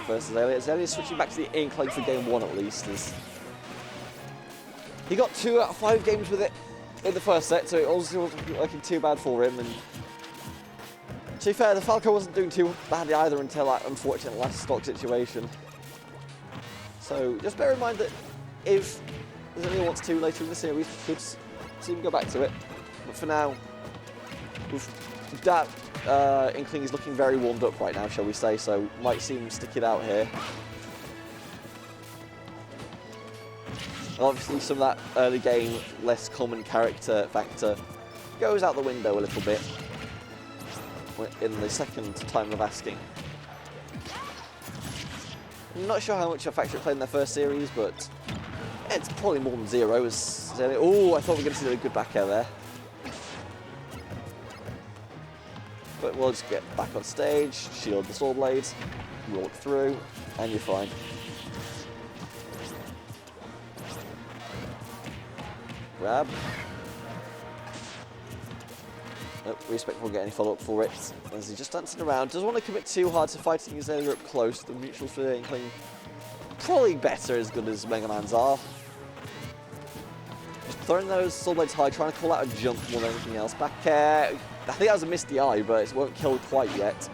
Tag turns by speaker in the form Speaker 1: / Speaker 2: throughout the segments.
Speaker 1: versus Azalea. Azalea switching back to the incline for game 1 at least. He got 2 out of 5 games with it in the first set, so it also wasn't looking too bad for him. And to be fair, the Falco wasn't doing too badly either until that unfortunate last stock situation. So just bear in mind that if Azalea wants to later in the series, we could see him go back to it. But for now, that Inkling is looking very warmed up right now, shall we say, so might see him stick it out here. Obviously, some of that early game, less common character factor goes out the window a little bit in the second time of asking. I'm not sure how much a factor it played in their first series, but it's probably more than 0. Oh, I thought we were going to see a good back air there. But we'll just get back on stage, shield the sword blades, walk through, and you're fine. Grab. Nope, Reecepect won't get any follow-up for it, as he's just dancing around. Doesn't want to commit too hard to fighting Azalea up close. The mutual for Inkling probably better as good as Mega Man's are. Just throwing those sword blades high, trying to call out a jump more than anything else. Back air. I think that was a misty eye, but it won't kill quite yet.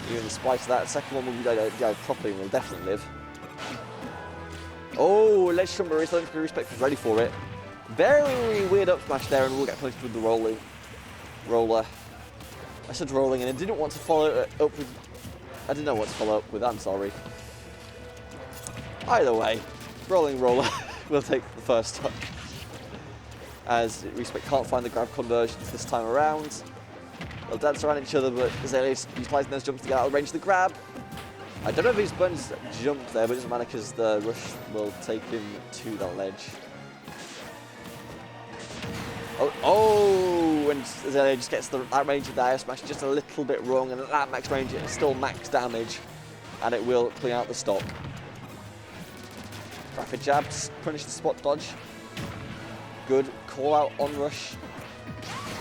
Speaker 1: Even in spite of that, the second one will go properly and will definitely live. Oh, ledge jump, Reecepect was ready for it. Very weird up smash there, and we'll get punished with the roller. I said rolling, and I didn't want to follow it up with. I didn't know what to follow up with. I'm sorry. Either way, rolling roller will take the first time. As Reecepect can't find the grab conversions this time around. They'll dance around each other, but Azalea is utilising those jumps to get out of the range of the grab. I don't know if he's burned his jump there, but it doesn't matter because the rush will take him to that ledge. Oh, and Azalea just gets that range of the air smash just a little bit wrong, and at that max range it's still max damage, and it will clean out the stock. Rapid jab to punish the spot dodge. Good call out on rush.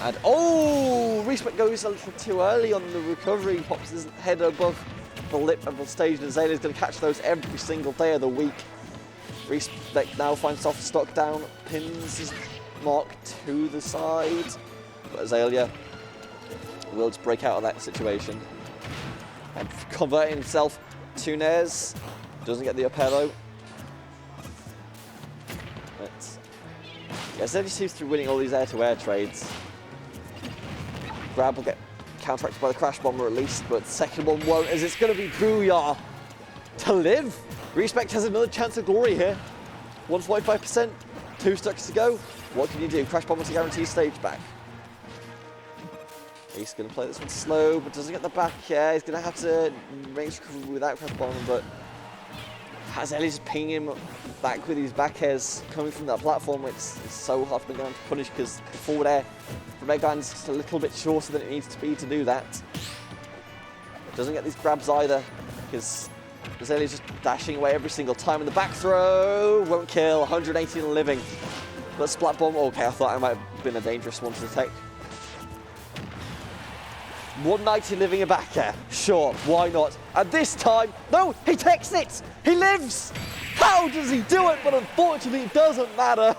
Speaker 1: And oh, Reecepect goes a little too early on the recovery, pops his head above the lip of the stage, and Azalea is going to catch those every single day of the week. Reecepect now finds soft stock down, pins his mark to the side, but Azalea will just break out of that situation and convert himself to Nares. Doesn't get the up air though. But yeah, Azalea seems to be winning all these air-to-air trades. Grab will get counteracted by the Crash Bomber at least, but the second one won't, as it's going to be Booyah to live. Reecepect has another chance of glory here. 145%, 2 stocks to go. What can you do? Crash Bomber to guarantee stage back. He's going to play this one slow, but doesn't get the back here. He's going to have to range recovery without Crash Bomber, but Azalea just pinging him back with his back airs coming from that platform. It's so hard for Mega Man to punish because the forward air for Mega Man's just a little bit shorter than it needs to be to do that. Doesn't get these grabs either because Azalea's just dashing away every single time, and the back throw won't kill. 118 living. But Splat Bomb, okay, I thought I might have been a dangerous one to detect. 190 living a back air. Sure, why not? And this time, no, he takes it! He lives! How does he do it? But unfortunately, it doesn't matter.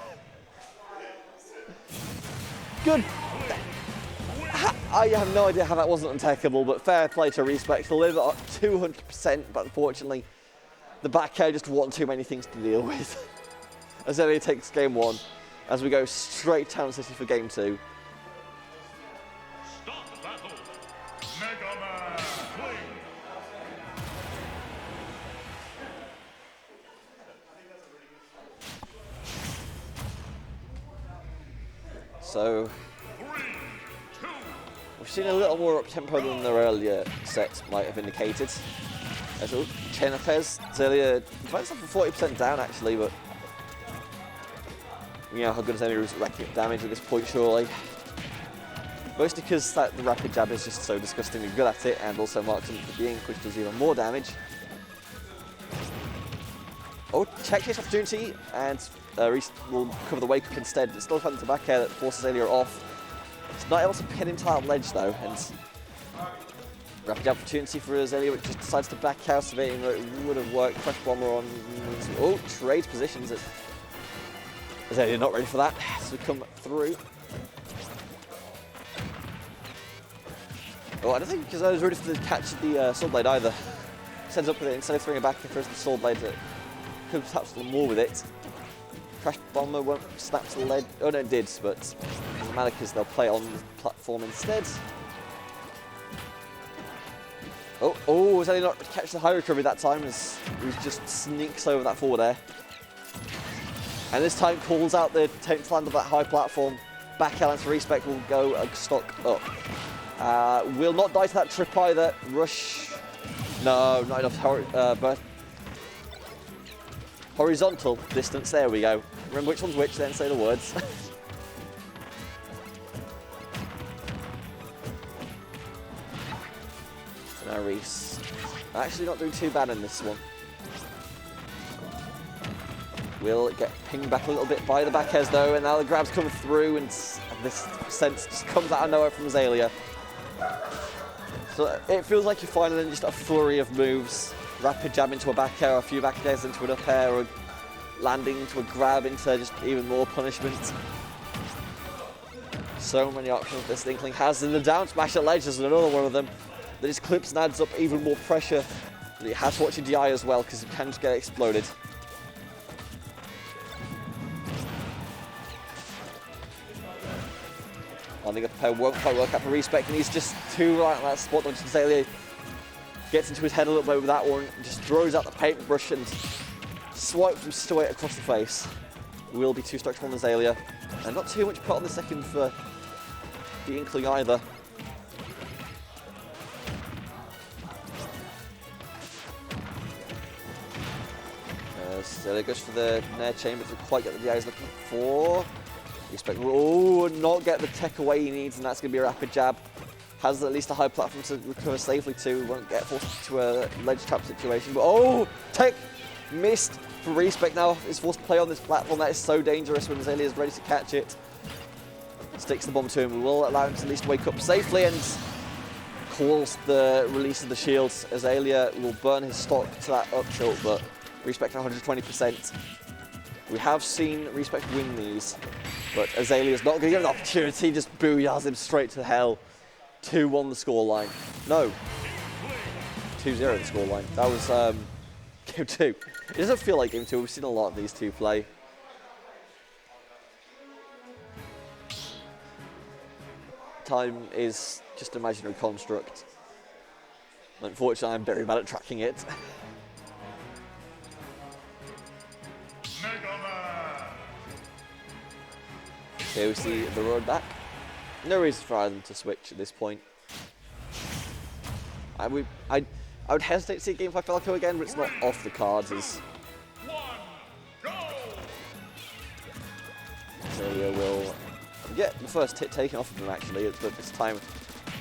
Speaker 1: Good. I have no idea how that wasn't untakeable, but fair play to Reecepect. He'll live at 200%, but unfortunately, the back air just wasn't too many things to deal with. Azalea takes game 1 as we go straight Town City for game 2.
Speaker 2: Start the battle. Mega Man, play.
Speaker 1: So
Speaker 2: 3, 2.
Speaker 1: we've seen a little more up-tempo than their earlier sets might have indicated. As Chenapez, Azalea finds something 40% down actually, but you know how good Azalea is at racking up damage at this point, surely. Mostly because the rapid jab is just so disgustingly good at it, and also marks him for being, which does even more damage. Oh, check chase opportunity, and Reese will cover the wake up instead. It's still finds the back air that forces Azalea off. It's not able to pin him to that ledge though, and Rapid opportunity for Azalea, which just decides to back out of it, even though it would have worked. Crush Bomber on... Oh, trades positions it. Azalea not ready for that, so come through. Oh, I don't think because I was ready to catch the Sword Blade either. Sends up with it, instead of throwing it back, it throws the Sword Blade. It could have touched more with it. Crash Bomber won't snap to the ledge. Oh no, it did, but it doesn't matter because they'll play on the platform instead. Oh, Azalea not catch the high recovery that time as he just sneaks over that forward air. And this time calls out the attempt to land on that high platform. Back air for Reecepect will go stock up. Will not die to that trip either. Rush. No, not enough. But horizontal distance. There we go. Remember which one's which, then say the words. Now Reese. Actually not doing too bad in this one. Will get pinged back a little bit by the back airs though, and now the grab's coming through, and this sense just comes out of nowhere from Azalea. So it feels like you're finding just a flurry of moves. Rapid jab into a back air, a few back airs into an up air, or landing into a grab into just even more punishment. So many options this Inkling has, and the down smash at ledge is another one of them. That just clips and adds up even more pressure. But it has to watch your DI as well, because it can just get exploded. Landing up air won't quite work out for Reecepect, and he's just too right on that spot. Once Azalea gets into his head a little bit with that one, just throws out the paintbrush and swipes him straight across the face. Will be too stuck on Azalea, and not too much put on the second for the Inkling either. Azalea goes for the Nair chamber to quite get the DI he's looking for. Reecepect will not get the tech away he needs, and that's going to be a rapid jab. Has at least a high platform to recover safely to. Won't get forced to a ledge trap situation. But tech missed for Reecepect now. Is forced to play on this platform. That is so dangerous when Azalea is ready to catch it. Sticks the bomb to him. We will allow him to at least wake up safely and calls the release of the shields. Azalea will burn his stock to that up tilt, but Reecepect 120%. We have seen Reecepect win these, but Azalea's not going to get an opportunity, just booyahs him straight to hell. 2-1 the scoreline. No, 2-0 the scoreline. That was game 2. It doesn't feel like game 2, we've seen a lot of these two play. Time is just an imaginary construct. Unfortunately, I'm very bad at tracking it. Okay, we see the road back. No reason for either to switch at this point. I would hesitate to see Game 5 Falco again, but it's not off the cards. Azalea will get the first hit taken off of him actually, but this time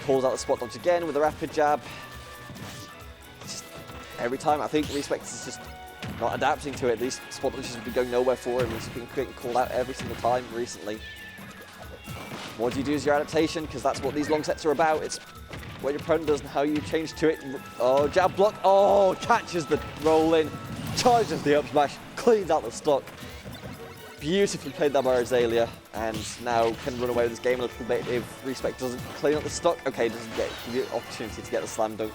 Speaker 1: calls out the spot dodge again with a rapid jab. Just every time, I think Reecepect is just not adapting to it. These spot dodges have been going nowhere for him. He's been getting called out every single time recently. What do you do as your adaptation? Because that's what these long sets are about. It's what your opponent does and how you change to it. Oh, jab block. Oh, catches the roll in, charges the up smash, cleans out the stock. Beautifully played that by Azalea, and now can run away with this game a little bit if Reecepect doesn't clean up the stock. Okay, doesn't get the opportunity to get the slam dunk.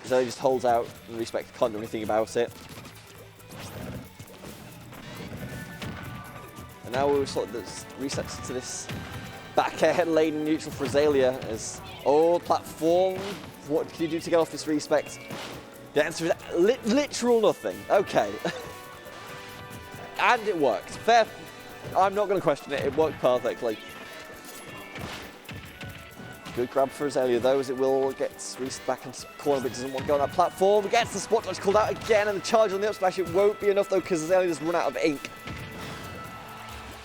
Speaker 1: Azalea just holds out, and Reecepect can't do anything about it. And now we'll sort of resets to this back air lane neutral for Azalea as platform. What can you do to get off this Reecepect? The answer is literal nothing. Okay. And it worked. Fair. I'm not going to question it. It worked perfectly. Good grab for Azalea though, as it will get Reese back into the corner, but doesn't want to go on that platform. Gets the spot dodge called out again, and the charge on the up smash. It won't be enough though, because Azalea has run out of ink.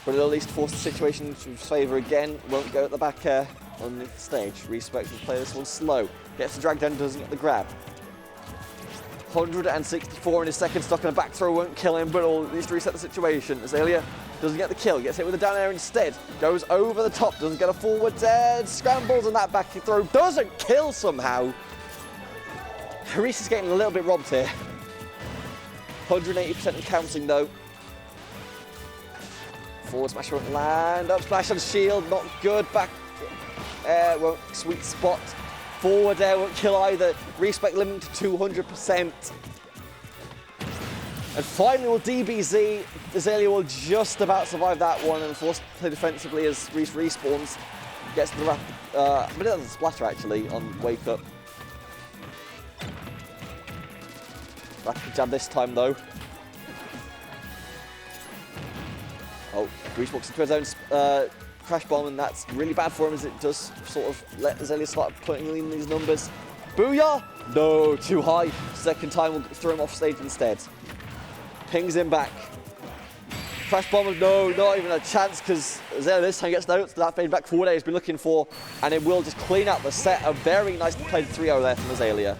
Speaker 1: But it'll at least force the situation to his favour again. Won't go at the back air on the stage. Reecepect will play this one slow. Gets the drag down, doesn't get the grab. 164 in his second stock, and a back throw won't kill him, but it'll at least reset the situation. Azalea doesn't get the kill, gets hit with a down air instead. Goes over the top, doesn't get a forward edge, scrambles, and that back throw doesn't kill somehow. Reese is getting a little bit robbed here. 180% and counting though. Forward smash won't land, up smash on shield, not good, back air won't, sweet spot. Forward air won't kill either. Reecepect limited to 200%. And finally will DBZ. Azalea will just about survive that one and force to play defensively as Reese respawns. Gets the but it doesn't splatter actually on wake up. Rapid jab this time though. Oh, Reese walks into his own crash bomb, and that's really bad for him as it does sort of let Azalea start putting in these numbers. Booyah! No, too high. Second time will throw him off stage instead. Pings him back. Crash bomb, no, not even a chance, because Azalea this time gets notes. That fade back forward air he's been looking for, and it will just clean out the set. A very nicely played 3-0 there from Azalea.